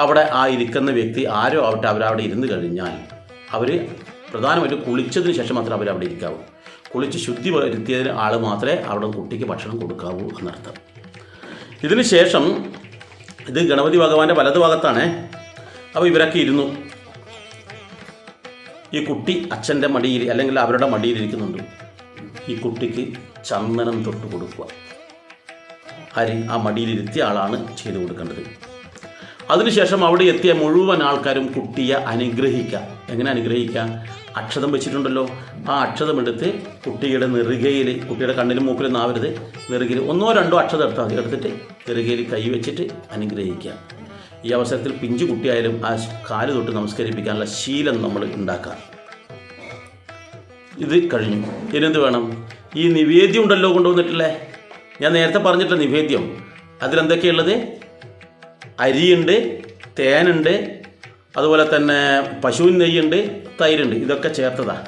അവിടെ ആ ഇരിക്കുന്ന വ്യക്തി ആരോ ആവട്ടെ അവരവിടെ ഇരുന്ന് കഴിഞ്ഞാൽ അവർ പ്രധാനമായിട്ടും കുളിച്ചതിന് ശേഷം മാത്രമേ അവരവിടെ ഇരിക്കാവൂ. കുളിച്ച് ശുദ്ധി വരുത്തിയതിന് ആൾ മാത്രമേ അവിടെ കുട്ടിക്ക് ഭക്ഷണം കൊടുക്കാവൂ എന്നർത്ഥം. ഇതിന് ശേഷം ഇത് ഗണപതി ഭഗവാന്റെ വലതു ഭാഗത്താണ്. അപ്പോൾ ഇവരൊക്കെ ഇരുന്നു. ഈ കുട്ടി അച്ഛൻ്റെ മടിയിൽ അല്ലെങ്കിൽ അവരുടെ മടിയിൽ ഇരിക്കുന്നുണ്ട്. ഈ കുട്ടിക്ക് ചന്ദനം തൊട്ട് കൊടുക്കുക. ആ മടിയിലിരുത്തിയ ആളാണ് ചെയ്തു കൊടുക്കേണ്ടത്. അതിനുശേഷം അവിടെ എത്തിയ മുഴുവൻ ആൾക്കാരും കുട്ടിയെ അനുഗ്രഹിക്കുക. എങ്ങനെ അനുഗ്രഹിക്കുക? അക്ഷതം വെച്ചിട്ടുണ്ടല്ലോ, ആ അക്ഷതം എടുത്ത് കുട്ടിയുടെ നെറുകയിൽ, കുട്ടിയുടെ കണ്ണിലും മൂക്കിലും ആവരുത്, നെറുകയിൽ 1 or 2 അക്ഷതം എടുത്താൽ മതി. എടുത്തിട്ട് നെറുകയിൽ കൈ വെച്ചിട്ട് അനുഗ്രഹിക്കുക. ഈ അവസരത്തിൽ പിഞ്ചു കുട്ടിയായാലും ആ കാല് തൊട്ട് നമസ്കരിപ്പിക്കാനുള്ള ശീലം നമ്മൾ ഉണ്ടാക്കുക. ഇത് കഴിഞ്ഞു. ഇനെന്ത് വേണം? ഈ നിവേദ്യം ഉണ്ടല്ലോ കൊണ്ടുവന്നിട്ടില്ലേ, ഞാൻ നേരത്തെ പറഞ്ഞിട്ടുള്ള നിവേദ്യം. അതിലെന്തൊക്കെയുള്ളത്? അരിയുണ്ട്, തേനുണ്ട്, അതുപോലെ തന്നെ പശുവിൻ നെയ്യുണ്ട്, തൈരുണ്ട്. ഇതൊക്കെ ചേർത്തതാണ്.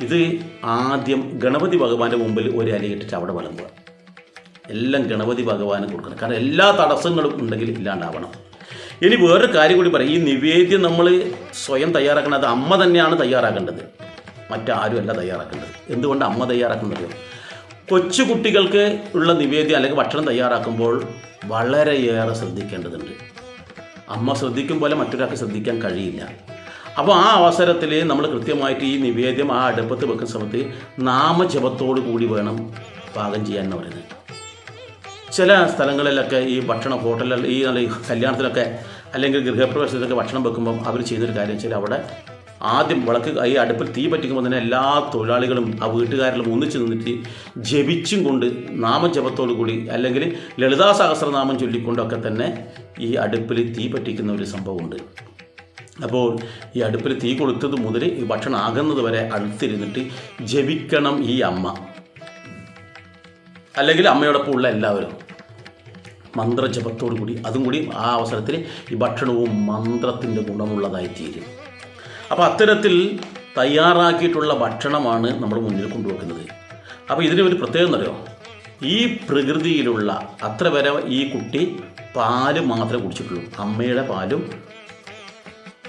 ഇത് ആദ്യം ഗണപതി ഭഗവാന്റെ മുമ്പിൽ ഒരു ഇലയിട്ടിട്ട് അവിടെ വിളമ്പുക. എല്ലാം ഗണപതി ഭഗവാന് കൊടുക്കണം. കാരണം എല്ലാ തടസ്സങ്ങളും ഉണ്ടെങ്കിൽ ഇല്ലാണ്ടാവണം. ഇനി വേറൊരു കാര്യം കൂടി പറയാം. ഈ നിവേദ്യം നമ്മൾ സ്വയം തയ്യാറാക്കുന്നത് അമ്മ തന്നെയാണ് തയ്യാറാക്കേണ്ടത്, മറ്റാരുമല്ല തയ്യാറാക്കേണ്ടത്. എന്തുകൊണ്ട് അമ്മ തയ്യാറാക്കുന്നത്? കൊച്ചു കുട്ടികൾക്ക് ഉള്ള നിവേദ്യം അല്ലെങ്കിൽ ഭക്ഷണം തയ്യാറാക്കുമ്പോൾ വളരെയേറെ ശ്രദ്ധിക്കേണ്ടതുണ്ട്. അമ്മ ശ്രദ്ധിക്കും പോലെ മറ്റൊരാൾക്ക് ശ്രദ്ധിക്കാൻ കഴിയില്ല. അപ്പോൾ ആ അവസരത്തിൽ നമ്മൾ കൃത്യമായിട്ട് ഈ നിവേദ്യം ആ അടുപ്പത്ത് വെക്കുന്ന സമയത്ത് നാമജപത്തോടു കൂടി വേണം പാകം ചെയ്യാൻ എന്ന് പറയുന്നത്. ചില സ്ഥലങ്ങളിലൊക്കെ ഈ ഭക്ഷണം ഹോട്ടലിൽ ഈ കല്യാണത്തിലൊക്കെ അല്ലെങ്കിൽ ഗൃഹപ്രവേശനത്തിലൊക്കെ ഭക്ഷണം വെക്കുമ്പം അവർ ചെയ്യുന്നൊരു കാര്യം വെച്ചാൽ അവിടെ ആദ്യം വിളക്ക് ഈ അടുപ്പിൽ തീ പറ്റിക്കുമ്പോൾ തന്നെ എല്ലാ തൊഴിലാളികളും ആ വീട്ടുകാരിലും ഒന്നിച്ച് നിന്നിട്ട് ജപിച്ചും കൊണ്ട് നാമജപത്തോടു കൂടി അല്ലെങ്കിൽ ലളിതാ സഹസ്രനാമം ചൊല്ലിക്കൊണ്ടൊക്കെ തന്നെ ഈ അടുപ്പിൽ തീ പറ്റിക്കുന്ന ഒരു സംഭവമുണ്ട്. അപ്പോൾ ഈ അടുപ്പിൽ തീ കൊളുത്തത് മുതൽ ഈ ഭക്ഷണം ആകുന്നത് വരെ അടുത്തിരുന്നിട്ട് ജപിക്കണം ഈ അമ്മ അല്ലെങ്കിൽ അമ്മയോടൊപ്പം ഉള്ള എല്ലാവരും മന്ത്രജപത്തോടു കൂടി. അതും കൂടി ആ അവസരത്തിൽ ഈ ഭക്ഷണവും മന്ത്രത്തിൻ്റെ ഗുണമുള്ളതായി തീരും. അപ്പോൾ അത്തരത്തിൽ തയ്യാറാക്കിയിട്ടുള്ള ഭക്ഷണമാണ് നമ്മൾ മുന്നിൽ കൊണ്ടുവെക്കുന്നത്. അപ്പോൾ ഇതിന് ഒരു പ്രത്യേകത അറിയോ? ഈ പ്രകൃതിയിലുള്ള അത്ര വരെ ഈ കുട്ടി പാല് മാത്രമേ കുടിച്ചിട്ടുള്ളൂ. അമ്മയുടെ പാലും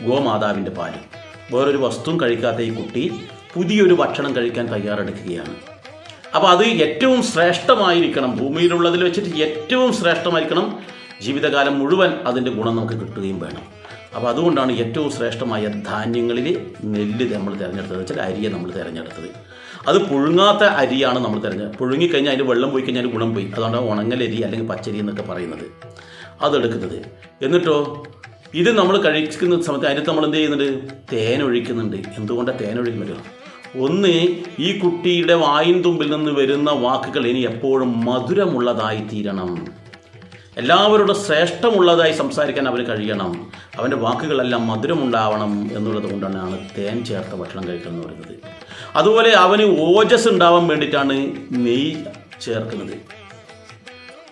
ഗോമാതാവിൻ്റെ പാലും. വേറൊരു വസ്തുവും കഴിക്കാത്ത ഈ കുട്ടി പുതിയൊരു ഭക്ഷണം കഴിക്കാൻ തയ്യാറെടുക്കുകയാണ്. അപ്പോൾ അത് ഏറ്റവും ശ്രേഷ്ഠമായിരിക്കണം, ഭൂമിയിലുള്ളതിൽ വെച്ചിട്ട് ഏറ്റവും ശ്രേഷ്ഠമായിരിക്കണം. ജീവിതകാലം മുഴുവൻ അതിൻ്റെ ഗുണം നമുക്ക് കിട്ടുകയും വേണം. അപ്പോൾ അതുകൊണ്ടാണ് ഏറ്റവും ശ്രേഷ്ഠമായ ധാന്യങ്ങളിൽ നെല്ല് നമ്മൾ തിരഞ്ഞെടുത്തത്, വെച്ചാൽ അരിയെ നമ്മൾ തിരഞ്ഞെടുത്തത്. അത് പുഴുങ്ങാത്ത അരിയാണ് നമ്മൾ പുഴുങ്ങിക്കഴിഞ്ഞാൽ അതിൻ്റെ വെള്ളം പോയി കഴിഞ്ഞാൽ ഗുണം പോയി. അതുകൊണ്ടാണ് ഉണങ്ങലരി അല്ലെങ്കിൽ പച്ചരി എന്നൊക്കെ പറയുന്നത്, അതെടുക്കുന്നത്. എന്നിട്ടോ ഇത് നമ്മൾ കഴിക്കുന്ന സമയത്ത് അതിനകത്ത് നമ്മൾ എന്ത് ചെയ്യുന്നുണ്ട്? തേൻ ഒഴിക്കുന്നുണ്ട്. എന്തുകൊണ്ടാണ് തേൻ ഒഴിക്കുന്നത്? ഒന്ന്, ഈ കുട്ടിയുടെ വായിൻ തുമ്പിൽ നിന്ന് വരുന്ന വാക്കുകൾ ഇനി എപ്പോഴും മധുരമുള്ളതായി തീരണം. എല്ലാവരോടും ശ്രേഷ്ഠമുള്ളതായി സംസാരിക്കാൻ അവന് കഴിയണം. അവൻ്റെ വാക്കുകളെല്ലാം മധുരമുണ്ടാവണം എന്നുള്ളത് കൊണ്ടാണ് തേൻ ചേർത്ത ഭക്ഷണം കഴിക്കണം എന്ന് പറയുന്നത്. അതുപോലെ അവന് ഓജസ് ഉണ്ടാവാൻ വേണ്ടിയിട്ടാണ് നെയ്യ് ചേർക്കുന്നത്.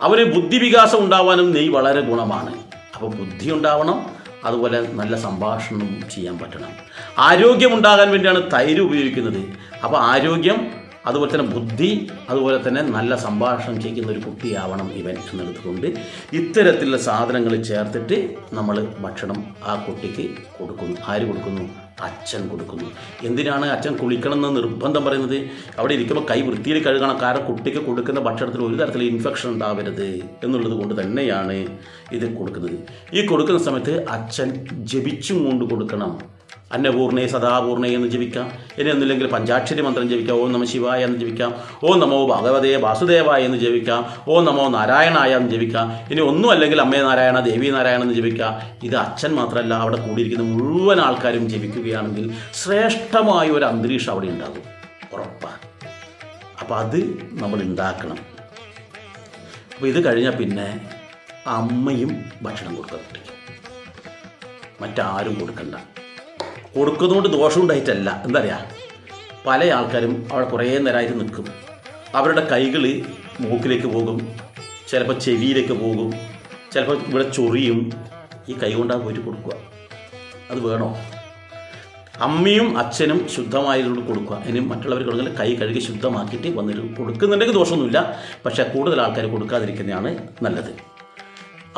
അവന് ബുദ്ധിവികാസം ഉണ്ടാവാനും നെയ്യ് വളരെ ഗുണമാണ്. അപ്പോൾ ബുദ്ധി ഉണ്ടാവണം, അതുപോലെ നല്ല സംഭാഷണം ചെയ്യാൻ പറ്റണം. ആരോഗ്യമുണ്ടാകാൻ വേണ്ടിയാണ് തൈര് ഉപയോഗിക്കുന്നത്. അപ്പോൾ ആരോഗ്യം, അതുപോലെ തന്നെ ബുദ്ധി, അതുപോലെ തന്നെ നല്ല സംഭാഷണം ചെയ്യുന്ന ഒരു കുട്ടിയാവണം ഇവൻ എന്നുള്ളത് കൊണ്ട് ഇത്തരത്തിലുള്ള സാധനങ്ങൾ ചേർത്തിട്ട് നമ്മൾ ഭക്ഷണം ആ കുട്ടിക്ക് കൊടുക്കുന്നു. ആര് കൊടുക്കുന്നു? അച്ഛൻ കൊടുക്കുന്നു. എന്തിനാണ് അച്ഛൻ കുളിക്കണം എന്ന് നിർബന്ധം പറയുന്നത്? അവിടെ ഇരിക്കുമ്പോൾ കൈ വൃത്തിയിൽ കഴുകണം. കാരണം കുട്ടിക്ക് കൊടുക്കുന്ന ഭക്ഷണത്തിൽ ഒരു തരത്തിൽ ഇൻഫെക്ഷൻ ഉണ്ടാവരുത് എന്നുള്ളത് കൊണ്ട് തന്നെയാണ് ഇത് കൊടുക്കുന്നത്. ഈ കൊടുക്കുന്ന സമയത്ത് അച്ഛൻ ജപിച്ചും കൊണ്ട് കൊടുക്കണം. അന്നപൂർണേ സദാപൂർണേ എന്ന് ജപിക്കാം. ഇനി ഒന്നുമില്ലെങ്കിൽ പഞ്ചാക്ഷരി മന്ത്രം ജപിക്കാം. ഓം നമ ശിവായ എന്ന് ജപിക്കാം. ഓം നമോ ഭഗവതേ വാസുദേവായ എന്ന് ജപിക്കാം. ഓം നമോ നാരായണായ എന്ന് ജപിക്കാം. ഇനി ഒന്നും അല്ലെങ്കിൽ അമ്മേ നാരായണ ദേവി നാരായണ എന്ന് ജപിക്കാം. ഇത് അച്ഛൻ മാത്രമല്ല, അവിടെ കൂടിയിരിക്കുന്ന മുഴുവൻ ആൾക്കാരും ജപിക്കുകയാണെങ്കിൽ ശ്രേഷ്ഠമായ ഒരു അന്തരീക്ഷം അവിടെ ഉണ്ടാകും, ഉറപ്പാണ്. അപ്പം അത് നമ്മൾ ഉണ്ടാക്കണം. അപ്പോൾ ഇത് കഴിഞ്ഞാൽ പിന്നെ അമ്മയും ഭക്ഷണം കൊടുക്കാൻ പറ്റും, മറ്റാരും കൊടുക്കണ്ട. കൊടുക്കുന്നതുകൊണ്ട് ദോഷം ഉണ്ടായിട്ടല്ല. എന്താ പറയുക, പല ആൾക്കാരും അവിടെ കുറേ നേരമായിട്ട് നിൽക്കും. അവരുടെ കൈകൾ മൂക്കിലേക്ക് പോകും, ചിലപ്പോൾ ചെവിയിലേക്ക് പോകും, ചിലപ്പോൾ ഇവിടെ ചൊറിയും. ഈ കൈ കൊണ്ടാണ് പോയിട്ട് കൊടുക്കുക. അത് വേണോ? അമ്മയും അച്ഛനും ശുദ്ധമായതുകൊണ്ട് കൊടുക്കുക. ഇനി മറ്റുള്ളവർ കൊടുക്കുന്ന കൈ കഴുകി ശുദ്ധമാക്കിയിട്ട് വന്നിട്ട് കൊടുക്കുന്നുണ്ടെങ്കിൽ ദോഷമൊന്നുമില്ല. പക്ഷേ കൂടുതൽ ആൾക്കാർ കൊടുക്കാതിരിക്കുന്നതാണ് നല്ലത്.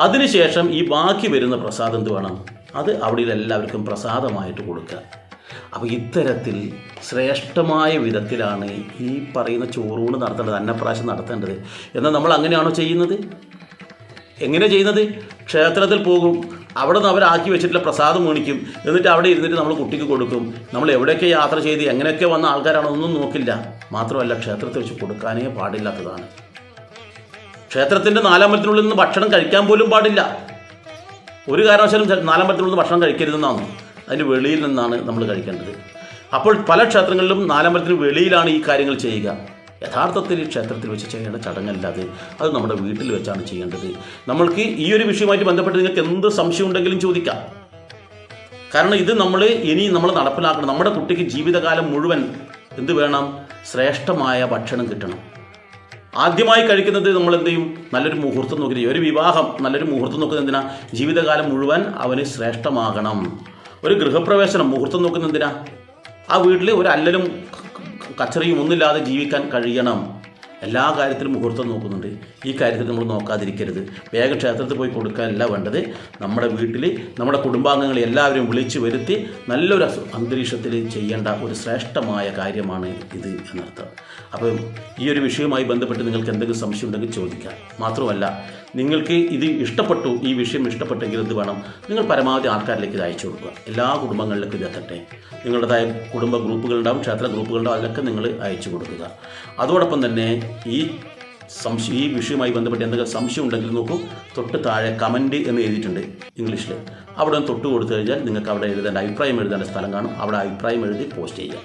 അതിനുശേഷം ഈ ബാക്കി വരുന്ന പ്രസാദം എന്ത് വേണം? അത് അവിടെ എല്ലാവർക്കും പ്രസാദമായിട്ട് കൊടുക്കുക. അപ്പോൾ ഇത്തരത്തിൽ ശ്രേഷ്ഠമായ വിധത്തിലാണ് ഈ പറയുന്ന ചോറൂണ് നടത്തേണ്ടത്, അന്നപ്രാശം നടത്തേണ്ടത്. എന്നാൽ നമ്മൾ അങ്ങനെയാണോ ചെയ്യുന്നത്? എങ്ങനെ ചെയ്യുന്നത്? ക്ഷേത്രത്തിൽ പോകും, അവിടെ നിന്ന് അവരാക്കി വെച്ചിട്ടുള്ള പ്രസാദം മേടിക്കും, എന്നിട്ട് അവിടെ ഇരുന്നിട്ട് നമ്മൾ കുട്ടിക്ക് കൊടുക്കും. നമ്മൾ എവിടെയൊക്കെ യാത്ര ചെയ്ത് എങ്ങനെയൊക്കെ വന്ന ആൾക്കാരാണോ ഒന്നും നോക്കില്ല. മാത്രമല്ല, ക്ഷേത്രത്തിൽ വെച്ച് കൊടുക്കാനേ പാടില്ലാത്തതാണ്. ക്ഷേത്രത്തിൻ്റെ 4 അമ്പലത്തിനുള്ളിൽ നിന്ന് ഭക്ഷണം കഴിക്കാൻ പോലും പാടില്ല. ഒരു കാരണവശാലും 4 അമ്പലത്തിനുള്ളിൽ ഭക്ഷണം കഴിക്കരുതെന്നാണ്. അതിന് വെളിയിൽ നിന്നാണ് നമ്മൾ കഴിക്കേണ്ടത്. അപ്പോൾ പല ക്ഷേത്രങ്ങളിലും 4 അമ്പലത്തിന് വെളിയിലാണ് ഈ കാര്യങ്ങൾ ചെയ്യുക. യഥാർത്ഥത്തിൽ ക്ഷേത്രത്തിൽ വെച്ച് ചെയ്യേണ്ട ചടങ്ങല്ലാതെ അത് നമ്മുടെ വീട്ടിൽ വെച്ചാണ് ചെയ്യേണ്ടത്. നമ്മൾക്ക് ഈ ഒരു വിഷയവുമായിട്ട് ബന്ധപ്പെട്ട് നിങ്ങൾക്ക് എന്ത് സംശയം ഉണ്ടെങ്കിലും ചോദിക്കാം. കാരണം ഇത് ഇനി നമ്മൾ നടപ്പിലാക്കണം. നമ്മുടെ കുട്ടിക്ക് ജീവിതകാലം മുഴുവൻ എന്ത് വേണം? ശ്രേഷ്ഠമായ ഭക്ഷണം കിട്ടണം. ആദ്യമായി കഴിക്കുന്നത് നമ്മൾ എന്ത് ചെയ്യും? നല്ലൊരു മുഹൂർത്തം നോക്കി. ഒരു വിവാഹം നല്ലൊരു മുഹൂർത്തം നോക്കുന്നത് എന്തിനാ? ജീവിതകാലം മുഴുവൻ അവന് ശ്രേഷ്ഠമാകണം. ഒരു ഗൃഹപ്രവേശനം മുഹൂർത്തം നോക്കുന്നത് എന്തിനാ? ആ വീട്ടിൽ ഒരു അല്ലലും കച്ചറയും ഒന്നുമില്ലാതെ ജീവിക്കാൻ കഴിയണം. എല്ലാ കാര്യത്തിലും മുഹൂർത്തം നോക്കുന്നുണ്ട്. ഈ കാര്യത്തിൽ നമ്മൾ നോക്കാതിരിക്കരുത്. വേഗം ക്ഷേത്രത്തിൽ പോയി കൊടുക്കാനല്ല വേണ്ടത്. നമ്മുടെ വീട്ടിൽ നമ്മുടെ കുടുംബാംഗങ്ങളെ എല്ലാവരും വിളിച്ചു വരുത്തി നല്ലൊരു അന്തരീക്ഷത്തിൽ ചെയ്യേണ്ട ഒരു ശ്രേഷ്ഠമായ കാര്യമാണ് ഇത് എന്നർത്ഥം. അപ്പം ഈ ഒരു വിഷയവുമായി ബന്ധപ്പെട്ട് നിങ്ങൾക്ക് എന്തെങ്കിലും സംശയം ഉണ്ടെങ്കിൽ ചോദിക്കാം. മാത്രമല്ല, നിങ്ങൾക്ക് ഇത് ഇഷ്ടപ്പെട്ടു, ഈ വിഷയം ഇഷ്ടപ്പെട്ടെങ്കിൽ എന്ത് വേണം, നിങ്ങൾ പരമാവധി ആൾക്കാരിലേക്ക് ഇത് അയച്ചു കൊടുക്കുക. എല്ലാ കുടുംബങ്ങളിലേക്കും ഇത് എത്തട്ടെ. നിങ്ങളുടേതായ കുടുംബ ഗ്രൂപ്പുകളുണ്ടാവും, ക്ഷേത്ര ഗ്രൂപ്പുകളുണ്ടാവും, അതിലൊക്കെ നിങ്ങൾ അയച്ചു കൊടുക്കുക. അതോടൊപ്പം തന്നെ ഈ വിഷയവുമായി ബന്ധപ്പെട്ട് എന്തെങ്കിലും സംശയം ഉണ്ടെങ്കിൽ നോക്കൂ, തൊട്ട് താഴെ കമൻറ്റ് എന്ന് എഴുതിയിട്ടുണ്ട് ഇംഗ്ലീഷിൽ. അവിടെ ഒന്ന് തൊട്ട് കൊടുത്തു കഴിഞ്ഞാൽ നിങ്ങൾക്ക് അവിടെ എഴുതേണ്ട അഭിപ്രായം എഴുതേണ്ട സ്ഥലം കാണും. അവിടെ അഭിപ്രായം എഴുതി പോസ്റ്റ് ചെയ്യുക.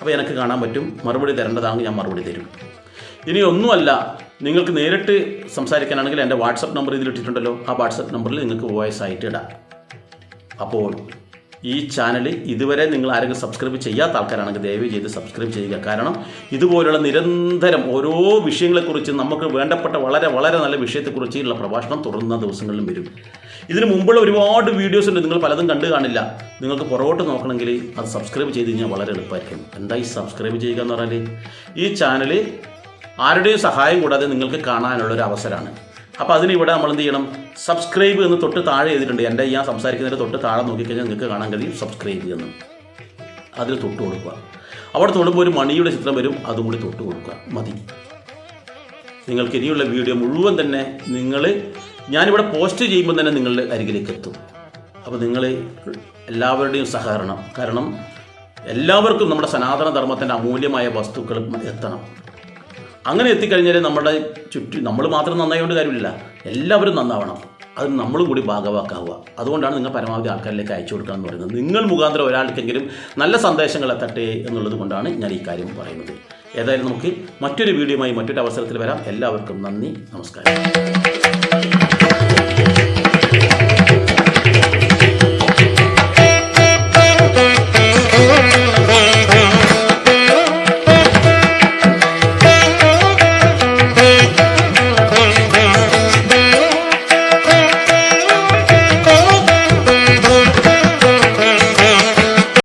അപ്പോൾ എനിക്ക് കാണാൻ പറ്റും. മറുപടി തരേണ്ടതാണെങ്കിൽ ഞാൻ മറുപടി തരും. ഇനി ഒന്നുമല്ല, നിങ്ങൾക്ക് നേരിട്ട് സംസാരിക്കാനാണെങ്കിൽ എൻ്റെ വാട്സപ്പ് നമ്പർ ഇതിലിട്ടിട്ടുണ്ടല്ലോ, ആ വാട്സപ്പ് നമ്പറിൽ നിങ്ങൾക്ക് വോയിസ് ആയിട്ട് ഇടാം. അപ്പോൾ ഈ ചാനൽ ഇതുവരെ നിങ്ങൾ ആരെങ്കിലും സബ്സ്ക്രൈബ് ചെയ്യാത്ത ആൾക്കാരാണെങ്കിൽ ദയവ് ചെയ്ത് സബ്സ്ക്രൈബ് ചെയ്യുക. കാരണം ഇതുപോലുള്ള നിരന്തരം ഓരോ വിഷയങ്ങളെക്കുറിച്ച് നമുക്ക് വേണ്ടപ്പെട്ട വളരെ വളരെ നല്ല വിഷയത്തെക്കുറിച്ചുള്ള പ്രഭാഷണം തുടർന്ന ദിവസങ്ങളിലും വരും. ഇതിന് മുമ്പുള്ള ഒരുപാട് വീഡിയോസ് ഉണ്ട്, നിങ്ങൾ പലതും കണ്ടു കാണില്ല. നിങ്ങൾക്ക് പുറകോട്ട് നോക്കണമെങ്കിൽ അത് സബ്സ്ക്രൈബ് ചെയ്ത് കഴിഞ്ഞാൽ വളരെ എളുപ്പമായിരിക്കും. എന്താ ഈ സബ്സ്ക്രൈബ് ചെയ്യുക എന്ന് പറഞ്ഞാൽ, ഈ ചാനൽ ആരുടെയും സഹായം കൂടാതെ നിങ്ങൾക്ക് കാണാനുള്ളൊരു അവസരമാണ്. അപ്പോൾ അതിനിവിടെ നമ്മൾ എന്ത് ചെയ്യണം, സബ്സ്ക്രൈബ് എന്ന് തൊട്ട് താഴെ ചെയ്തിട്ടുണ്ട്. എൻ്റെ ഞാൻ സംസാരിക്കുന്നതിൻ്റെ തൊട്ട് താഴെ നോക്കിക്കഴിഞ്ഞാൽ നിങ്ങൾക്ക് കാണാൻ കഴിയും സബ്സ്ക്രൈബ് എന്ന്. അതിൽ തൊട്ട് കൊടുക്കുക. അവിടെ തൊടുമ്പോൾ ഒരു മണിയുടെ ചിത്രം വരും, അതും കൂടി തൊട്ട് കൊടുക്കുക, മതി. നിങ്ങൾക്ക് ഇനിയുള്ള വീഡിയോ മുഴുവൻ തന്നെ ഞാനിവിടെ പോസ്റ്റ് ചെയ്യുമ്പോൾ തന്നെ നിങ്ങളുടെ അരികിലേക്ക് എത്തും. അപ്പോൾ നിങ്ങൾ എല്ലാവരുടെയും സഹകരണം, കാരണം എല്ലാവർക്കും നമ്മുടെ സനാതന ധർമ്മത്തിൻ്റെ അമൂല്യമായ വസ്തുക്കൾ എത്തണം. അങ്ങനെ എത്തിക്കഴിഞ്ഞാൽ നമ്മുടെ ചുറ്റും നമ്മൾ മാത്രം നന്നായതുകൊണ്ട് കാര്യമില്ല, എല്ലാവരും നന്നാവണം. അത് നമ്മളും കൂടി ഭാഗവാക്കാവുക. അതുകൊണ്ടാണ് നിങ്ങൾ പരമാവധി ആൾക്കാരിലേക്ക് അയച്ചു കൊടുക്കുക എന്ന് പറയുന്നത്. നിങ്ങൾ മുഖാന്തരം ഒരാൾക്കെങ്കിലും നല്ല സന്ദേശങ്ങൾ എത്തട്ടെ എന്നുള്ളത് കൊണ്ടാണ് ഞാൻ ഈ കാര്യം പറയുന്നത്. ഏതായാലും നമുക്ക് മറ്റൊരു വീഡിയോയുമായി മറ്റൊരു അവസരത്തിൽ വരാം. എല്ലാവർക്കും നന്ദി, നമസ്കാരം.